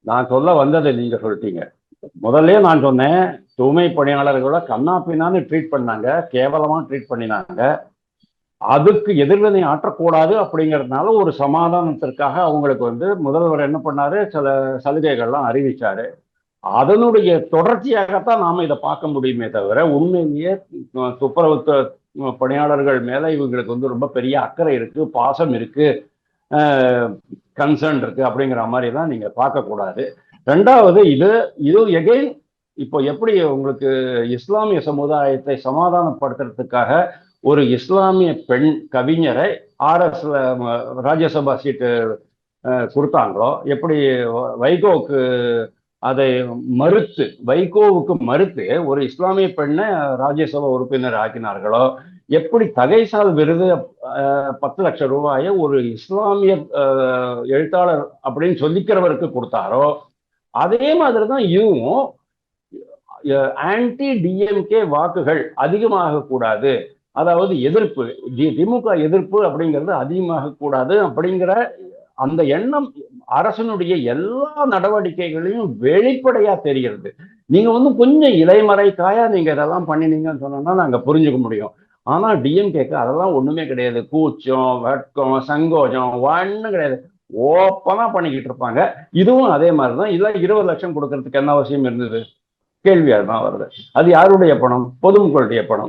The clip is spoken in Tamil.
நான் சொல்ல வந்ததை நீங்க சொல்லிட்டீங்க. முதல்ல நான் சொன்னேன், தூய்மை பணியாளர்களோட கண்ணாப்பின்னான்னு ட்ரீட் பண்ணாங்க, கேவலமா ட்ரீட் பண்ணினாங்க. அதுக்கு எதிர்வினை ஆற்றக்கூடாது அப்படிங்கிறதுனால ஒரு சமாதானத்திற்காக அவங்களுக்கு முதல்வர் என்ன பண்ணாரு, சில சலுகைகள்லாம் அறிவிச்சாரு. அதனுடைய தொடர்ச்சியாகத்தான் நாம இதை பார்க்க முடியுமே தவிர, உண்மையிலேயே துப்புரவு பணியாளர்கள் மேல இவங்களுக்கு ரொம்ப பெரிய அக்கறை இருக்கு, பாசம் இருக்கு, கன்சர்ன் இருக்கு அப்படிங்கிற மாதிரி தான் நீங்க பார்க்க கூடாது. ரெண்டாவது, இது இது எகைன் இப்போ எப்படி உங்களுக்கு இஸ்லாமிய சமுதாயத்தை சமாதானப்படுத்துறதுக்காக ஒரு இஸ்லாமிய பெண் கவிஞரை ஆர்எஸ்ல ராஜ்யசபா சீட்டு கொடுத்தாங்களோ, எப்படி வைகோவுக்கு அதை வைகோவுக்கு மறுத்து ஒரு இஸ்லாமிய பெண்ணை ராஜ்யசபா உறுப்பினர் ஆக்கினார்களோ, எப்படி தகைசால் விருது 10 லட்சம் ரூபாயை ஒரு இஸ்லாமிய எழுத்தாளர் அப்படின்னு சொல்லிக்கிறவருக்கு கொடுத்தாரோ, அதே மாதிரிதான் இதுவும் ஆன்டி டிஎம்கே வாக்குகள் அதிகமாக கூடாது, அதாவது எதிர்ப்பு, திமுக எதிர்ப்பு அப்படிங்கிறது அதிகமாக கூடாது அப்படிங்கிற அந்த எண்ணம் அரசனுடைய எல்லா நடவடிக்கைகளையும் வெளிப்படையா தெரிகிறது. நீங்க கொஞ்சம் இலைமறைக்காயா நீங்க இதெல்லாம் பண்ணினீங்கன்னு சொன்னா நாங்க புரிஞ்சுக்க முடியும். ஆனா டிஎம்கேக்கு அதெல்லாம் ஒண்ணுமே கிடையாது. கூச்சம், வெட்கம், சங்கோஜம் ஒண்ணும் கிடையாது. ஓப்பனா பண்ணிக்கிட்டு இருப்பாங்க. இதுவும் அதே மாதிரிதான். இல்ல 20 லட்சம் கொடுக்கறதுக்கு என்ன அவசியம் இருந்தது? கேள்வி அதுதான் வருது. அது யாருடைய பணம்? பொதுமக்களுடைய பணம்.